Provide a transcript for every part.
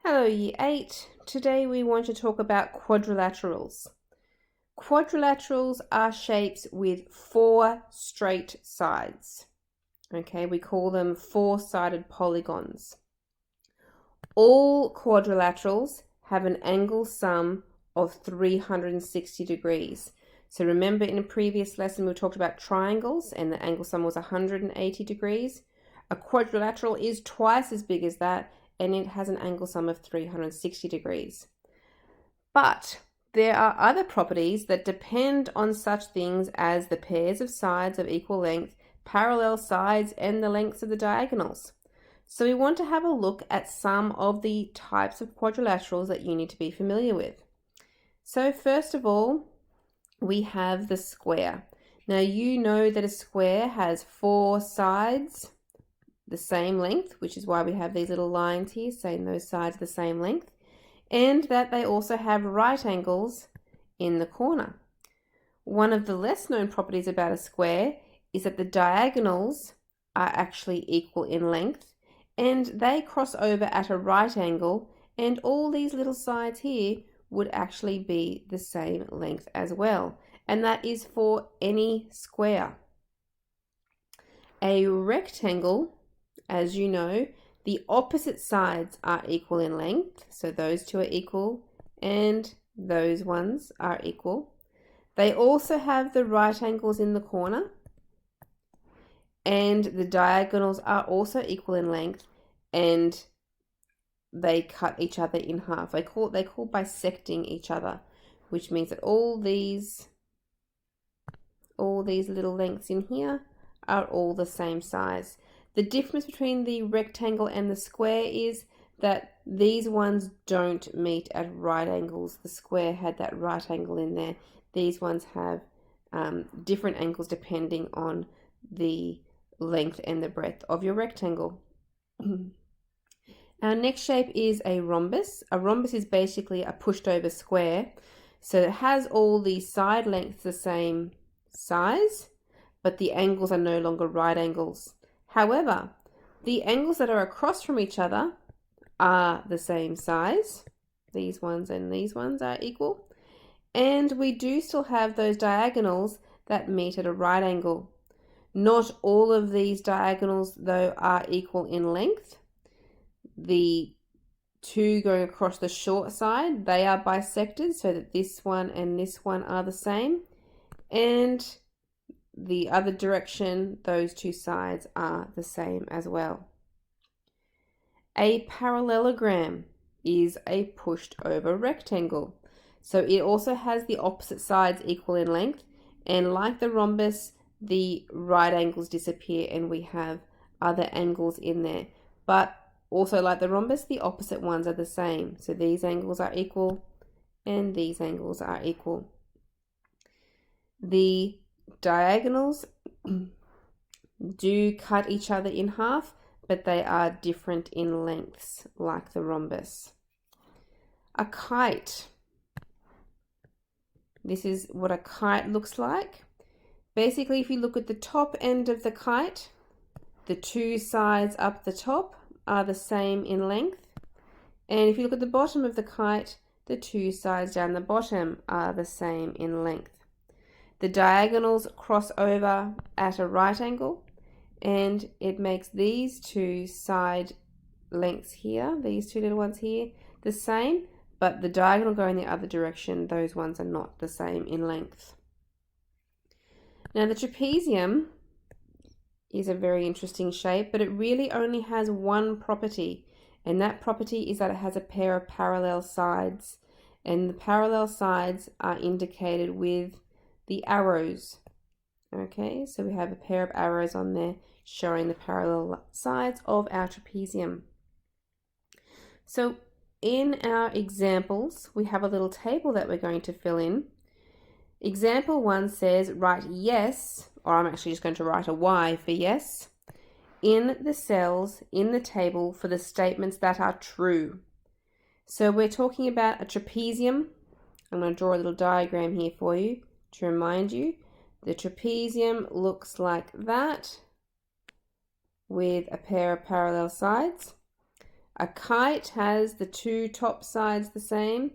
Hello Year 8. Today we want to talk about quadrilaterals. Quadrilaterals are shapes with four straight sides. Okay, we call them four-sided polygons. All quadrilaterals have an angle sum of 360 degrees. So remember in a previous lesson we talked about triangles and the angle sum was 180 degrees. A quadrilateral is twice as big as that, and it has an angle sum of 360 degrees. But there are other properties that depend on such things as the pairs of sides of equal length, parallel sides, and the lengths of the diagonals. So we want to have a look at some of the types of quadrilaterals that you need to be familiar with. So first of all, we have the square. Now you know that a square has four sides the same length, which is why we have these little lines here saying those sides are the same length, and that they also have right angles in the corner. One of the less known properties about a square is that the diagonals are actually equal in length and they cross over at a right angle, and all these little sides here would actually be the same length as well, and that is for any square. A rectangle, as you know, the opposite sides are equal in length, so those two are equal and those ones are equal. They also have the right angles in the corner, and the diagonals are also equal in length, and they cut each other in half. They call bisecting each other, which means that all these little lengths in here are all the same size. The difference between the rectangle and the square is that these ones don't meet at right angles. The square had that right angle in there. These ones have different angles depending on the length and the breadth of your rectangle. Our next shape is a rhombus. A rhombus is basically a pushed over square. So it has all the side lengths the same size, but the angles are no longer right angles. However, the angles that are across from each other are the same size. These ones and these ones are equal. And we do still have those diagonals that meet at a right angle. Not all of these diagonals, though, are equal in length. The two going across the short side, they are bisected so that this one and this one are the same. And the other direction, those two sides are the same as well. A parallelogram is a pushed over rectangle. So it also has the opposite sides equal in length, and like the rhombus, the right angles disappear and we have other angles in there. But also like the rhombus, the opposite ones are the same. So these angles are equal and these angles are equal. The diagonals do cut each other in half, but they are different in lengths, like the rhombus. A kite. This is what a kite looks like. Basically, if you look at the top end of the kite, the two sides up the top are the same in length. And if you look at the bottom of the kite, the two sides down the bottom are the same in length. The diagonals cross over at a right angle, and it makes these two side lengths here, these two little ones here, the same, but the diagonal going the other direction, those ones are not the same in length. Now the trapezium is a very interesting shape, but it really only has one property, and that property is that it has a pair of parallel sides, and the parallel sides are indicated with the arrows. Okay, so we have a pair of arrows on there showing the parallel sides of our trapezium. So in our examples, we have a little table that we're going to fill in. Example 1 says write yes, or I'm actually just going to write a Y for yes, in the cells in the table for the statements that are true. So we're talking about a trapezium. I'm going to draw a little diagram here for you to remind you. The trapezium looks like that with a pair of parallel sides. A kite has the two top sides the same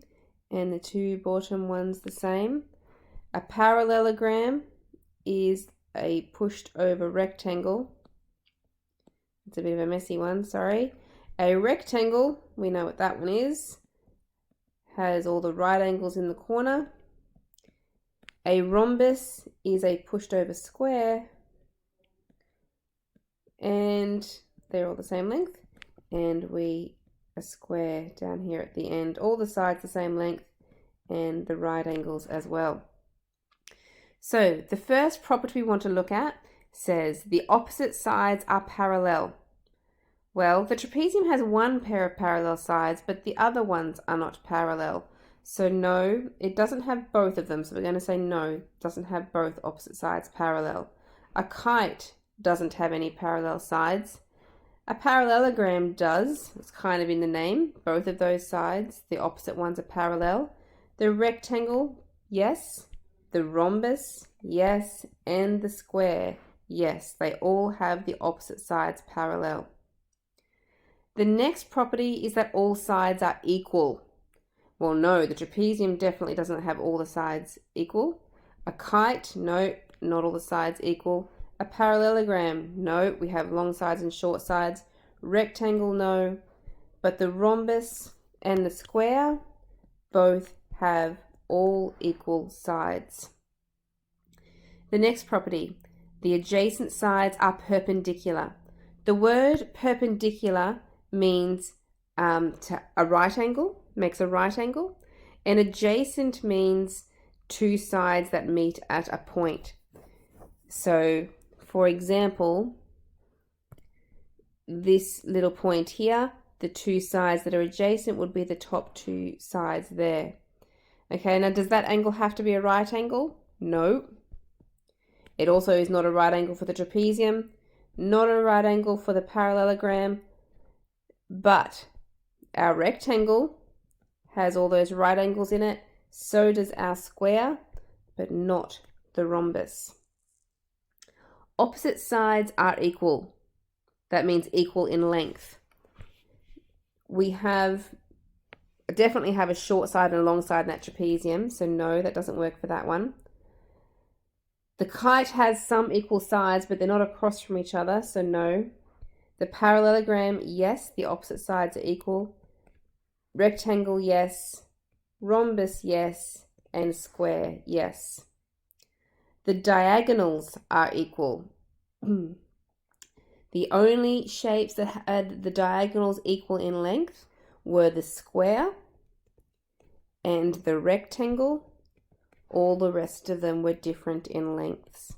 and the two bottom ones the same. A parallelogram is a pushed over rectangle. It's a bit of a messy one, sorry. A rectangle, we know what that one is, has all the right angles in the corner. A rhombus is a pushed over square, and they're all the same length. And a square down here at the end, all the sides the same length and the right angles as well. So the first property we want to look at says the opposite sides are parallel. Well, the trapezium has one pair of parallel sides, but the other ones are not parallel. So no, it doesn't have both of them. So we're going to say no, it doesn't have both opposite sides parallel. A kite doesn't have any parallel sides. A parallelogram does. It's kind of in the name. Both of those sides, the opposite ones are parallel. The rectangle, yes. The rhombus, yes. And the square, yes. They all have the opposite sides parallel. The next property is that all sides are equal. Well, no, the trapezium definitely doesn't have all the sides equal. A kite, no, not all the sides equal. A parallelogram, no, we have long sides and short sides. Rectangle, no. But the rhombus and the square both have all equal sides. The next property, the adjacent sides are perpendicular. The word perpendicular means to a right angle, makes a right angle, and adjacent means two sides that meet at a point. So, for example, this little point here, the two sides that are adjacent would be the top two sides there. Okay, now does that angle have to be a right angle? No. It also is not a right angle for the trapezium, not a right angle for the parallelogram, but our rectangle has all those right angles in it, so does our square, but not the rhombus. Opposite sides are equal. That means equal in length. We definitely have a short side and a long side in that trapezium, so no, that doesn't work for that one. The kite has some equal sides, but they're not across from each other, so no. The parallelogram, yes, the opposite sides are equal. Rectangle, yes. Rhombus, yes. And square, yes. The diagonals are equal. The only shapes that had the diagonals equal in length were the square and the rectangle. All the rest of them were different in lengths.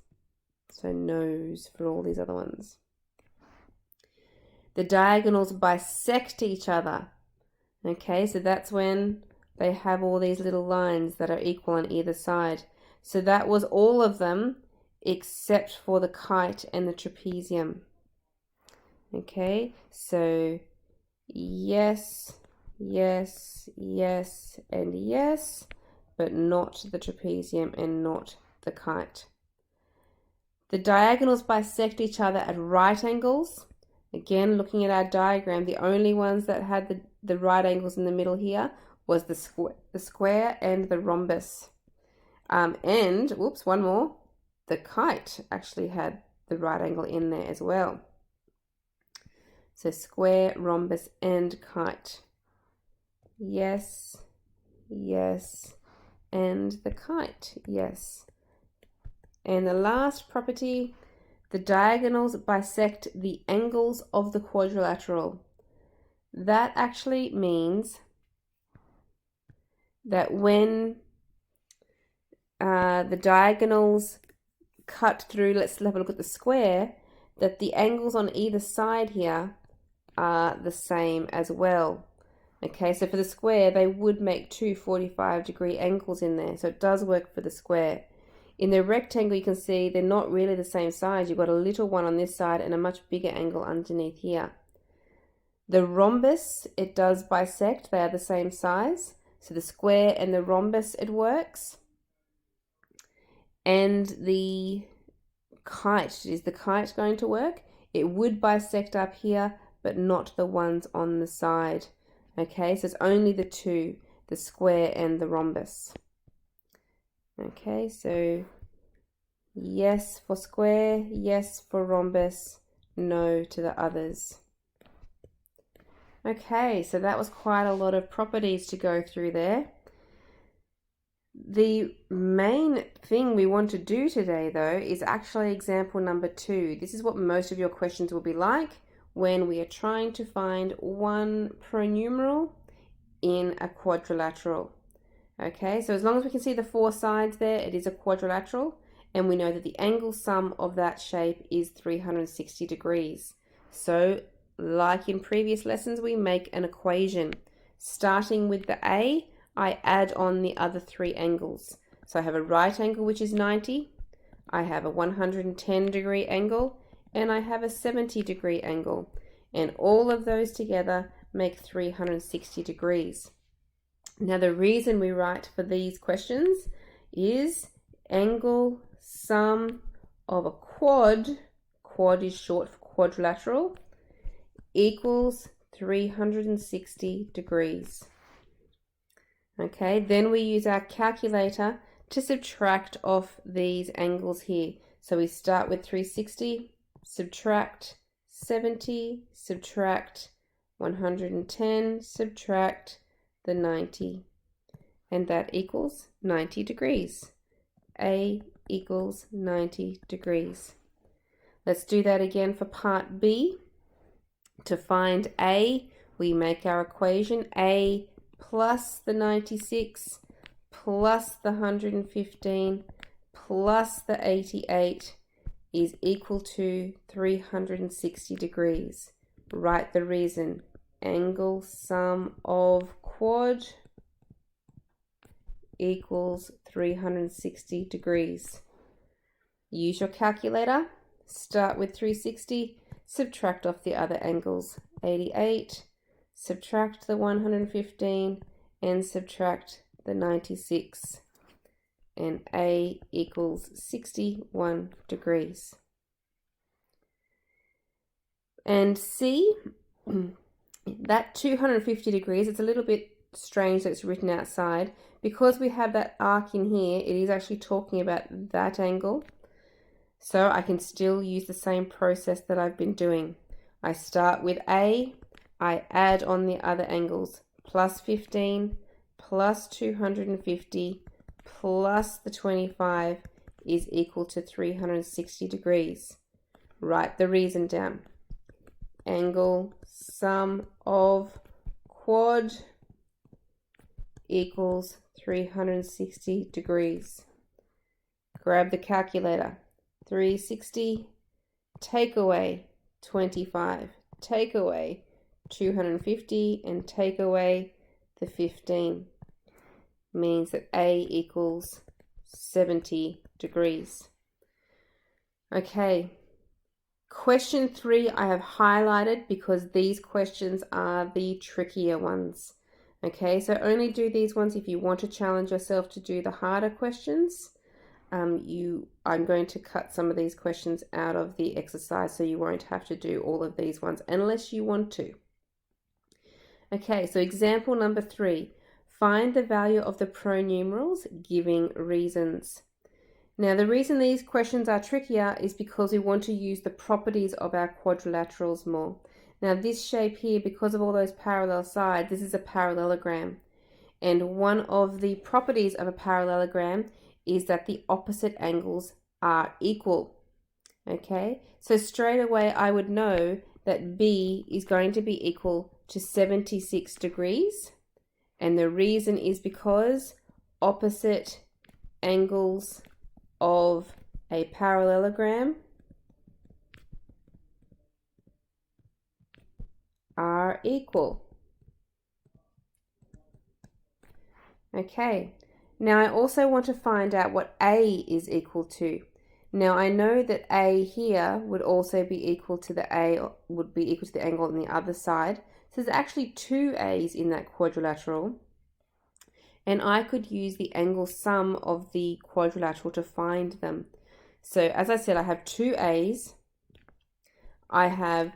So no's for all these other ones. The diagonals bisect each other. Okay, so that's when they have all these little lines that are equal on either side. So that was all of them except for the kite and the trapezium. Okay, so yes, yes, yes, and yes, but not the trapezium and not the kite. The diagonals bisect each other at right angles. Again, looking at our diagram, the only ones that had the right angles in the middle here was the square and the rhombus. And, whoops, one more. The kite actually had the right angle in there as well. So square, rhombus, and kite. Yes, yes, and the kite, yes. And the last property, the diagonals bisect the angles of the quadrilateral. That actually means that when the diagonals cut through, let's have a look at the square, that the angles on either side here are the same as well. Okay, so for the square, they would make two 45-degree angles in there, so it does work for the square. In the rectangle, you can see they're not really the same size. You've got a little one on this side and a much bigger angle underneath here. The rhombus, it does bisect. They are the same size. So the square and the rhombus, it works. And the kite, is the kite going to work? It would bisect up here, but not the ones on the side. Okay, so it's only the two, the square and the rhombus. Okay, so yes for square, yes for rhombus, no to the others. Okay, so that was quite a lot of properties to go through there. The main thing we want to do today, though, is actually example number 2. This is what most of your questions will be like when we are trying to find one pronumeral in a quadrilateral. Okay, so as long as we can see the 4 sides there, it is a quadrilateral, and we know that the angle sum of that shape is 360 degrees. So, like in previous lessons, we make an equation. Starting with the A, I add on the other 3 angles. So I have a right angle, which is 90, I have a 110 degree angle, and I have a 70 degree angle. And all of those together make 360 degrees. Now the reason we write for these questions is angle sum of a quad is short for quadrilateral, equals 360 degrees. Okay, then we use our calculator to subtract off these angles here. So we start with 360, subtract 70, subtract 110, subtract the 90, and that equals 90 degrees. A equals 90 degrees. Let's do that again for part B. To find A, we make our equation A plus the 96 plus the 115 plus the 88 is equal to 360 degrees. Write the reason. Angle sum of quad equals 360 degrees. Use your calculator. Start with 360, subtract off the other angles. 88, subtract the 115, and subtract the 96. And A equals 61 degrees. And C, that 250 degrees, it's a little bit strange that it's written outside. Because we have that arc in here, it is actually talking about that angle. So I can still use the same process that I've been doing. I start with A, I add on the other angles, plus 15, plus 250, plus the 25 is equal to 360 degrees. Write the reason down. Angle sum of quad equals 360 degrees. Grab the calculator. 360, take away 25, take away 250, and take away the 15. Means that A equals 70 degrees. Okay. Question 3 I have highlighted because these questions are the trickier ones. Okay, so only do these ones if you want to challenge yourself to do the harder questions. I'm going to cut some of these questions out of the exercise so you won't have to do all of these ones unless you want to. Okay, so example number 3. Find the value of the pronumerals giving reasons. Now the reason these questions are trickier is because we want to use the properties of our quadrilaterals more. Now this shape here, because of all those parallel sides, this is a parallelogram. And one of the properties of a parallelogram is that the opposite angles are equal. Okay, so straight away I would know that B is going to be equal to 76 degrees. And the reason is because opposite angles of a parallelogram are equal. Okay, now I also want to find out what A is equal to. Now I know that A here would also be equal to the angle on the other side. So there's actually 2 A's in that quadrilateral. And I could use the angle sum of the quadrilateral to find them. So as I said, I have 2 A's. I have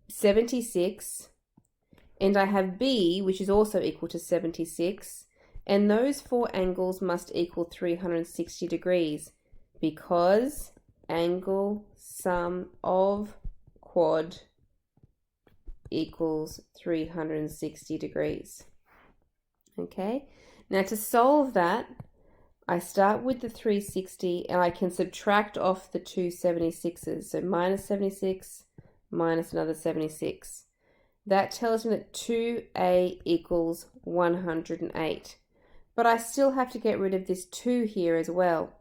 76, and I have B, which is also equal to 76, and those four angles must equal 360 degrees because angle sum of quad equals 360 degrees. Okay, now to solve that, I start with the 360 and I can subtract off the two 76s. So minus 76 minus another 76. That tells me that 2a equals 108. But I still have to get rid of this 2 here as well.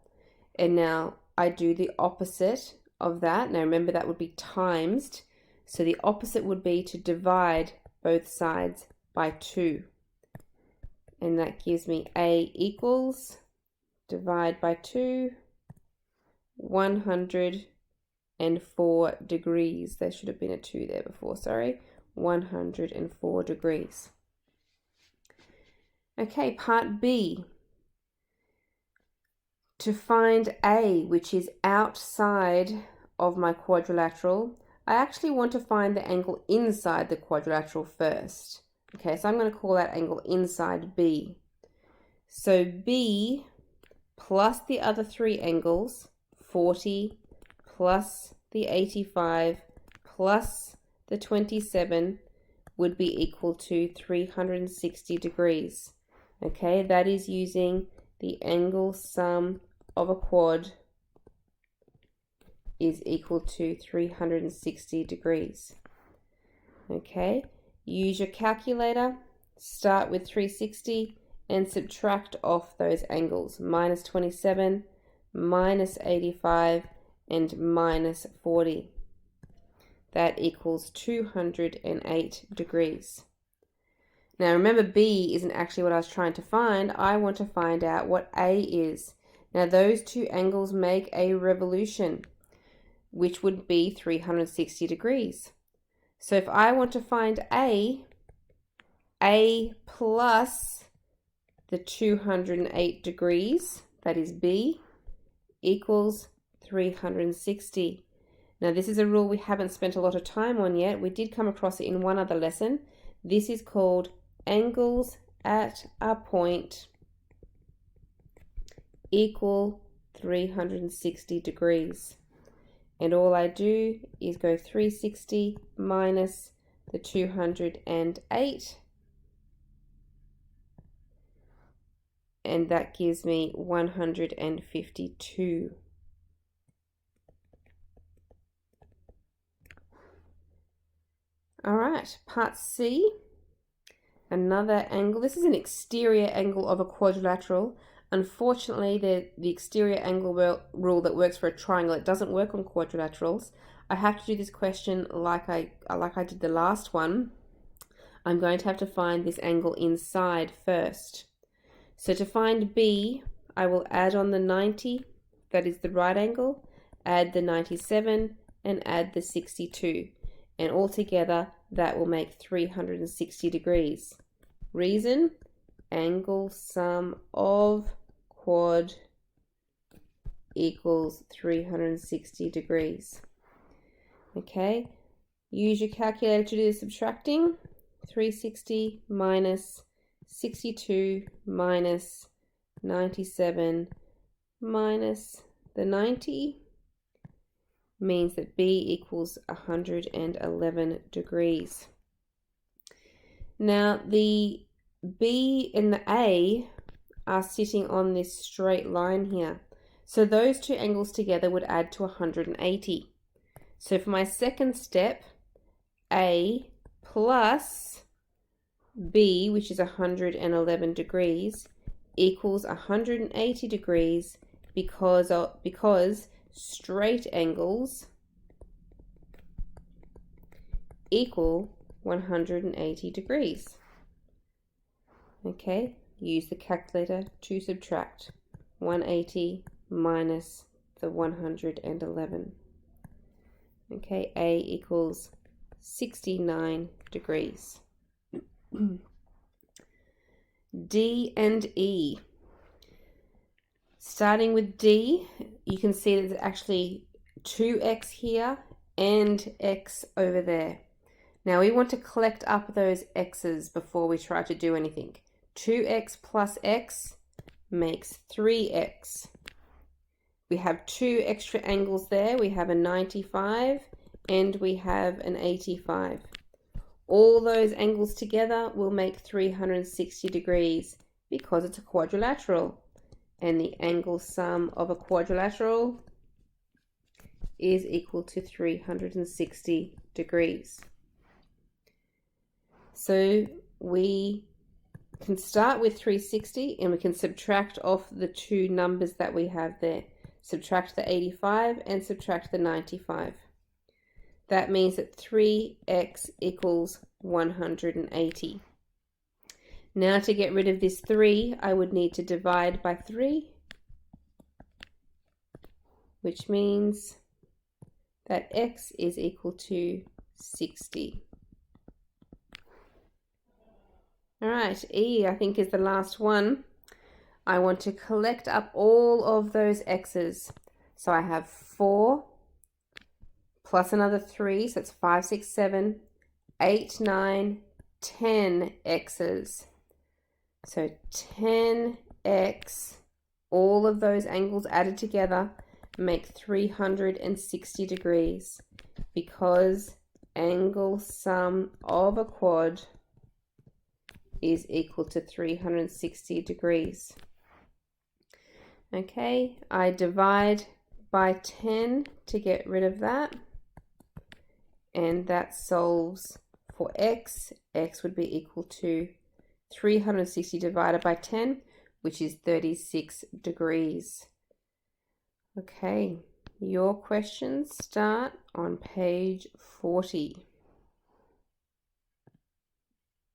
And now I do the opposite of that. Now remember that would be timesed. So the opposite would be to divide both sides by 2. And that gives me a equals, divide by 2, 104 degrees. There should have been a 2 there before, sorry. 104 degrees. Okay, part B. To find A, which is outside of my quadrilateral, I actually want to find the angle inside the quadrilateral first. Okay, so I'm going to call that angle inside B. So B plus the other three angles, 40 plus the 85 plus the 27 would be equal to 360 degrees. Okay, that is using the angle sum of a quad is equal to 360 degrees. Okay, use your calculator, start with 360 and subtract off those angles, minus 27, minus 85 and minus 40. That equals 208 degrees. Now remember, B isn't actually what I was trying to find. I want to find out what A is. Now those two angles make a revolution, which would be 360 degrees. So if I want to find A plus the 208 degrees, that is B, equals 360. Now this is a rule we haven't spent a lot of time on yet. We did come across it in one other lesson. This is called angles at a point equal 360 degrees. And all I do is go 360 minus the 208, and that gives me 152. All right, part C, another angle. This is an exterior angle of a quadrilateral. Unfortunately, the exterior angle rule that works for a triangle, it doesn't work on quadrilaterals. I have to do this question like I did the last one. I'm going to have to find this angle inside first. So to find B, I will add on the 90, that is the right angle, add the 97, and add the 62. And altogether, that will make 360 degrees. Reason? Angle sum of quad equals 360 degrees. Okay, use your calculator to do the subtracting. 360 minus 62 minus 97 minus the 90 means that B equals 111 degrees. Now the B and the A are sitting on this straight line here. So those two angles together would add to 180. So for my second step, A plus B, which is 111 degrees, equals 180 degrees because straight angles equal 180 degrees. Okay, use the calculator to subtract 180 minus the 111. Okay, A equals 69 degrees. D and E. Starting with D, you can see there's actually 2x here and x over there. Now we want to collect up those x's before we try to do anything. 2x plus x makes 3x. We have two extra angles there. We have a 95 and we have an 85. All those angles together will make 360 degrees because it's a quadrilateral. And the angle sum of a quadrilateral is equal to 360 degrees. So we can start with 360 and we can subtract off the two numbers that we have there. Subtract the 85 and subtract the 95. That means that 3x equals 180. Now to get rid of this 3, I would need to divide by 3, which means that x is equal to 60. All right, E, I think, is the last one. I want to collect up all of those x's. So I have 4 plus another 3, so it's 5, 6, 7, 8, 9, 10 x's. So 10x, all of those angles added together make 360 degrees because angle sum of a quad is equal to 360 degrees. Okay, I divide by 10 to get rid of that, and that solves for x. X would be equal to 360 divided by 10, which is 36 degrees. Okay, your questions start on page 40.